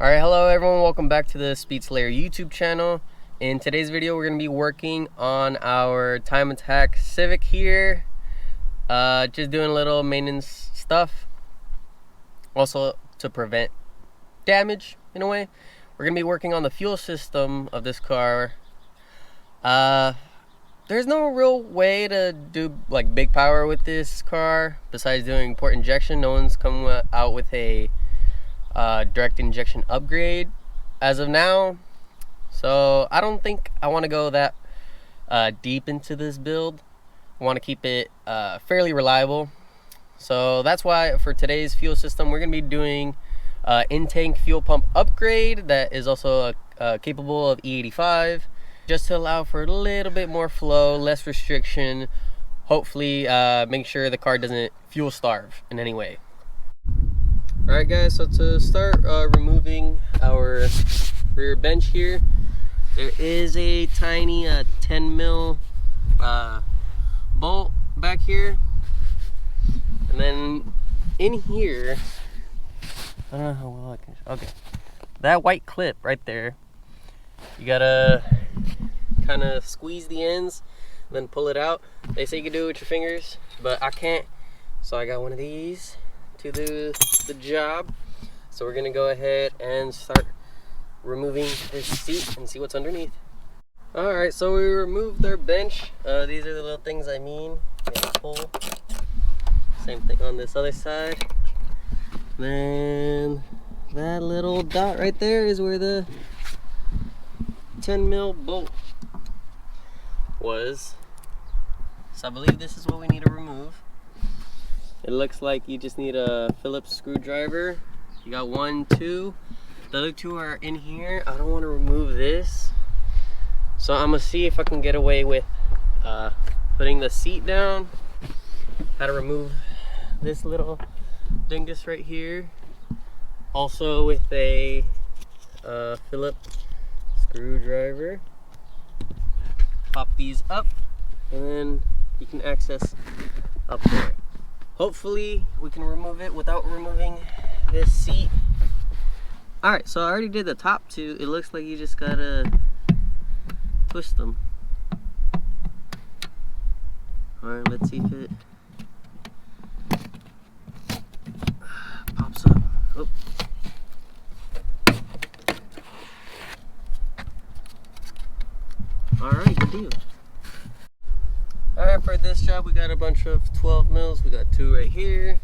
Alright, hello everyone, welcome back to the Speed Slayer YouTube channel. In today's video we're going to be working on our time attack Civic here. Just doing a little maintenance stuff. Also to prevent damage in a way. We're going to be working on the fuel system of this car. There's no real way to do like big power with this car besides doing port injection. No one's come out with a direct injection upgrade as of now, so I don't think I want to go that deep into this build. I want to keep it fairly reliable, so that's why for today's fuel system we're going to be doing in-tank fuel pump upgrade that is also capable of E85, just to allow for a little bit more flow, less restriction, hopefully make sure the car doesn't fuel starve in any way. Alright guys, so to start removing our rear bench here, there is a tiny 10 mil bolt back here, and then in here, I don't know how well I can show. Okay, that white clip right there, you gotta kind of squeeze the ends, then pull it out. They say you can do it with your fingers, but I can't, so I got one of these to do the job. So we're gonna go ahead and start removing this seat and see what's underneath. Alright, so we removed our bench. These are the little things I mean. Pull. Same thing on this other side. Then that little dot right there is where the 10 mil bolt was. So I believe this is what we need to remove. It looks like you just need a Phillips screwdriver. You got 1, 2. The other 2 are in here. I don't want to remove this, so I'm gonna see if I can get away with putting the seat down. How to remove this little dingus right here. Also with a Phillips screwdriver. Pop these up, and then you can access up there. Hopefully we can remove it without removing this seat. Alright, so I already did the top 2. It looks like you just gotta twist them. Alright, let's see if it pops up. Oh. Alright, good deal. Alright, for this job we got a bunch of 12 mils. We got 2 right here,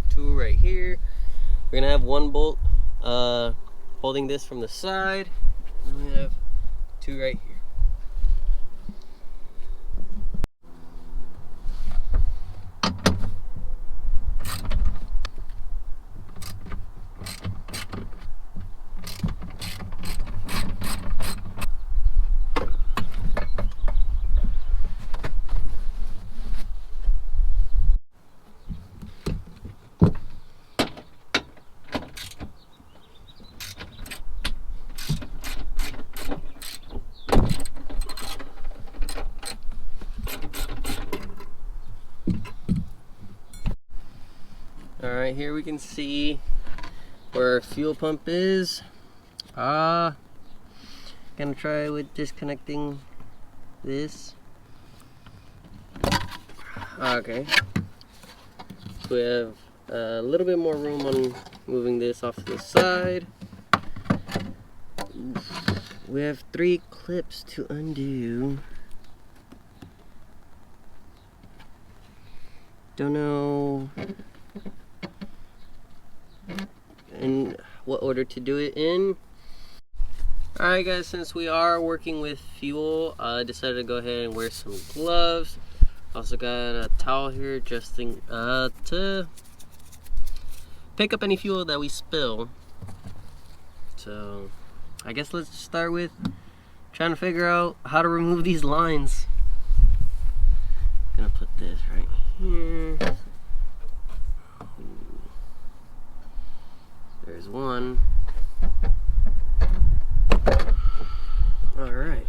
2 right here. We're gonna have 1 bolt holding this from the side, and we have 2 right here. Alright, here we can see where our fuel pump is. Gonna try with disconnecting this. Okay. So we have a little bit more room on moving this off to the side. We have 3 clips to undo. Don't know in what order to do it in. Alright guys, since we are working with fuel, I decided to go ahead and wear some gloves. Also got a towel here just to pick up any fuel that we spill. So I guess let's start with trying to figure out how to remove these lines. Gonna put this right here. There's one. Alright.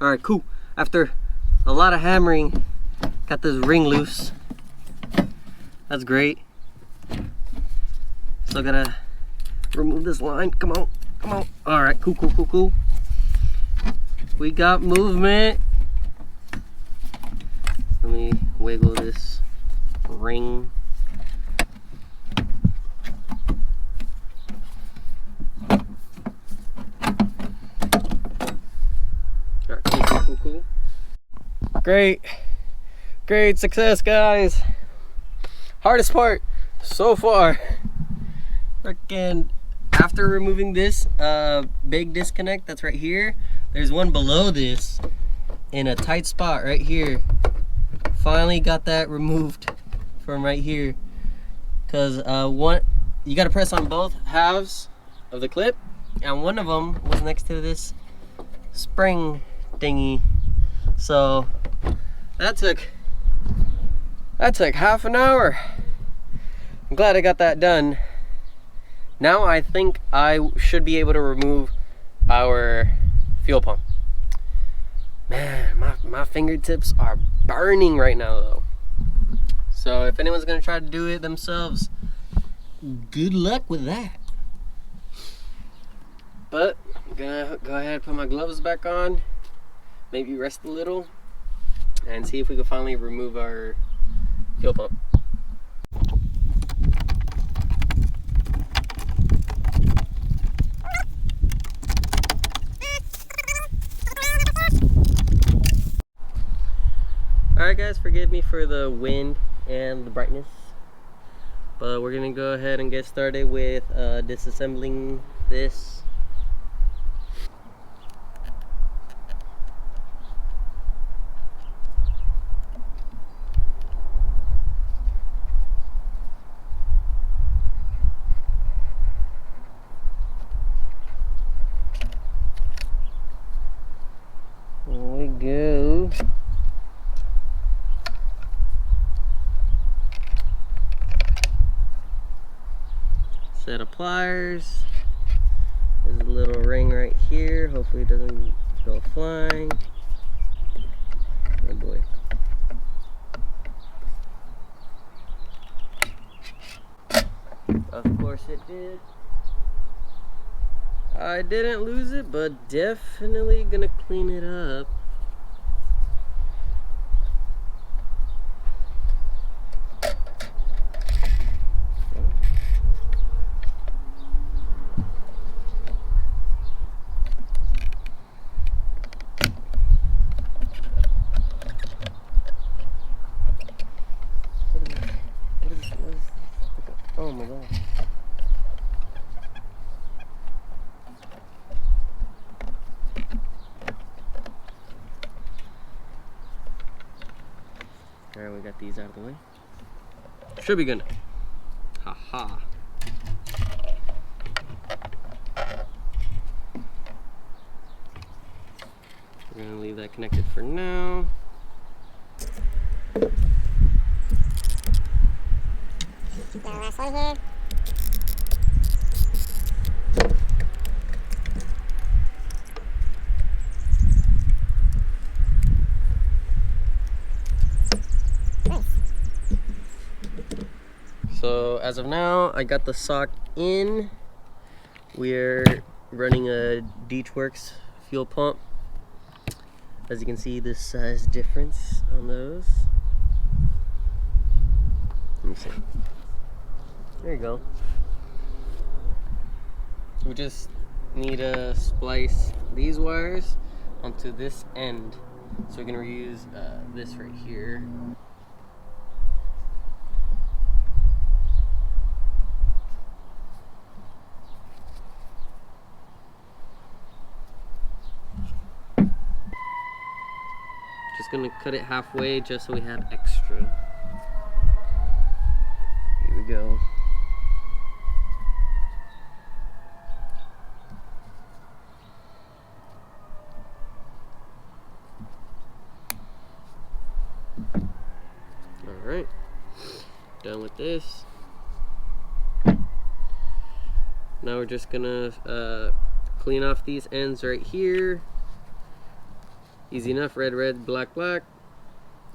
Alright, cool. After a lot of hammering, got this ring loose. That's great. So I gotta remove this line. Come on, come on. All right, cool, cool, cool, cool. We got movement. Let me wiggle this ring. All right, cool, cool, cool, cool. Great success, guys. Hardest part so far. Freaking, after removing this big disconnect that's right here, there's one below this in a tight spot right here. Finally got that removed from right here, because one, you got to press on both halves of the clip, and one of them was next to this spring thingy. So that took half an hour. I'm glad I got that done. Now I think I should be able to remove our fuel pump. Man, my fingertips are burning right now though. So if anyone's gonna try to do it themselves, good luck with that. But I'm gonna go ahead and put my gloves back on, maybe rest a little, and see if we can finally remove our fuel pump. Alright guys, forgive me for the wind and the brightness, but we're gonna go ahead and get started with disassembling this. There we go. Set of pliers. There's a little ring right here. Hopefully it doesn't go flying. Oh boy. Of course it did. I didn't lose it, but definitely gonna clean it up. Oh my god. Alright, we got these out of the way. Should be good now. Haha. We're gonna leave that connected for now. The last one here. Nice. So as of now, I got the sock in. We're running a Deatschwerks fuel pump. As you can see, the size difference on those. Let me see. There you go. We just need to splice these wires onto this end, so we can reuse this right here. Just gonna cut it halfway just so we have extra. Here we go. Alright, done with this. Now we're just gonna clean off these ends right here. Easy enough, red, red, black, black,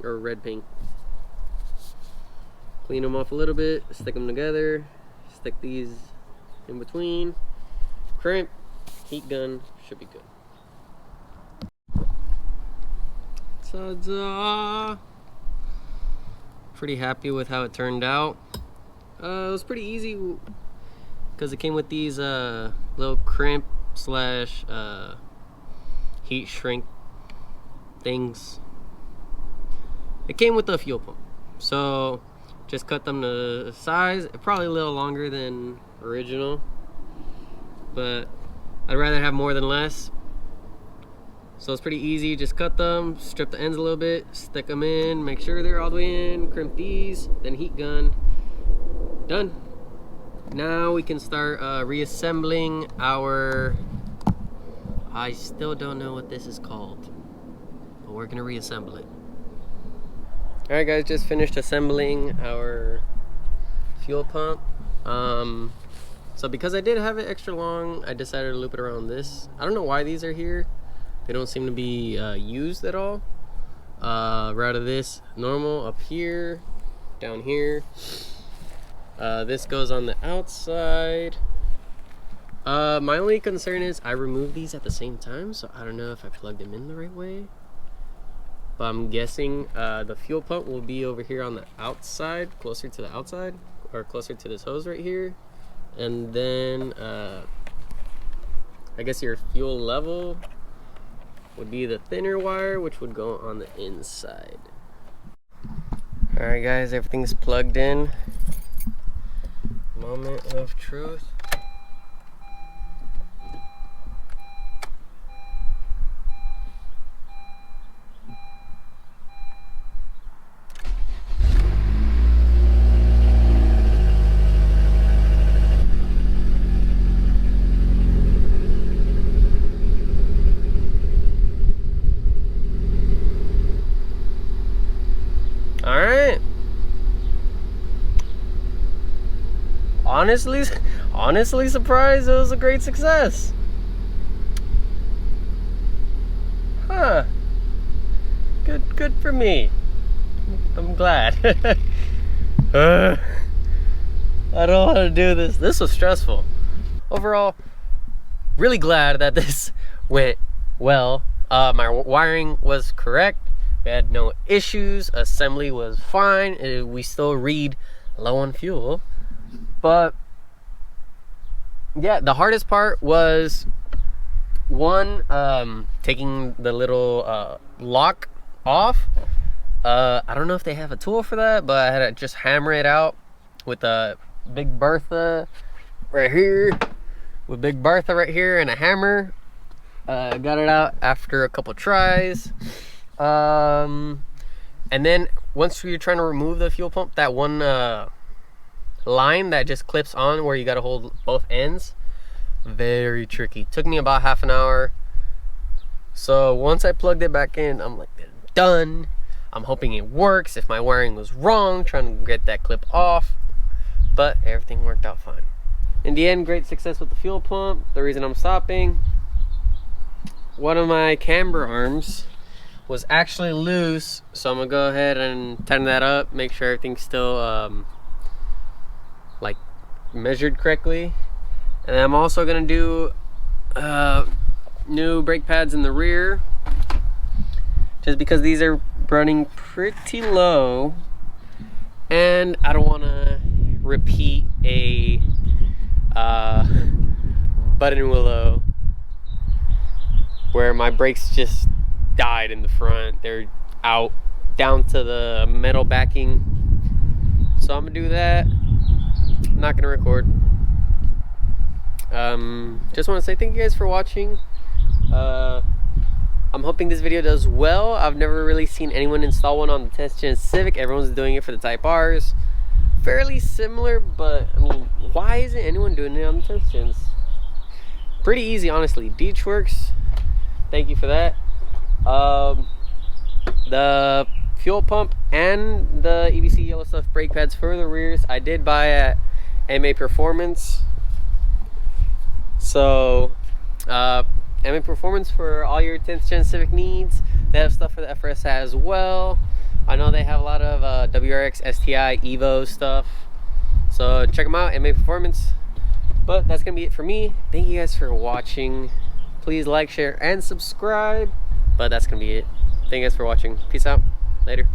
or red, pink. Clean them off a little bit, stick them together, stick these in between, crimp, heat gun, should be good. Ta-da! Pretty happy with how it turned out. It was pretty easy because it came with these little crimp slash heat shrink things. It came with the fuel pump, so just cut them to size. Probably a little longer than original, but I'd rather have more than less. So it's pretty easy. Just cut them, strip the ends a little bit, stick them in, make sure they're all the way in, crimp these, then heat gun. Done. Now we can start reassembling our, I still don't know what this is called, but we're gonna reassemble it. All right guys, just finished assembling our fuel pump. So because I did have it extra long, I decided to loop it around this. I don't know why these are here. They don't seem to be used at all. Right of this, normal up here, down here. This goes on the outside. My only concern is I removed these at the same time, so I don't know if I plugged them in the right way. But I'm guessing the fuel pump will be over here on the outside, closer to the outside, or closer to this hose right here. And then I guess your fuel level would be the thinner wire, which would go on the inside. All right guys, everything's plugged in. Moment of truth. All right. Honestly surprised it was a great success. Huh. Good for me. I'm glad. I don't know how to do this. This was stressful. Overall, really glad that this went well. My wiring was correct. We had no issues. Assembly was fine. We still read low on fuel. But yeah, the hardest part was one, taking the little lock off. I don't know if they have a tool for that, but I had to just hammer it out with a Big Bertha right here, with Big Bertha right here and a hammer. Got it out after a couple tries. And then once you're trying to remove the fuel pump, that one line that just clips on where you got to hold both ends, very tricky. Took me about half an hour. So once I plugged it back in, I'm like, done. I'm hoping it works. If my wiring was wrong, trying to get that clip off, but everything worked out fine. In the end, great success with the fuel pump. The reason I'm stopping, one of my camber arms was actually loose, so I'm gonna go ahead and tighten that up, make sure everything's still like measured correctly. And I'm also gonna do new brake pads in the rear, just because these are running pretty low and I don't want to repeat a button willow where my brakes just died in the front. They're out down to the metal backing, so I'm gonna do that. I'm not gonna record. Just want to say thank you guys for watching. I'm hoping this video does well. I've never really seen anyone install one on the 10th gen Civic. Everyone's doing it for the Type Rs. Fairly similar, but I mean, why isn't anyone doing it on the 10th gens? Pretty easy, honestly. Deatschwerks, thank you for that. The fuel pump and the EBC yellow stuff brake pads for the rears I did buy at MA Performance. So MA Performance for all your 10th gen Civic needs. They have stuff for the FRS as well. I know they have a lot of WRX, STI, Evo stuff. So check them out, MA Performance. But that's gonna be it for me. Thank you guys for watching. Please like, share, and subscribe. But that's gonna be it. Thank you guys for watching. Peace out. Later.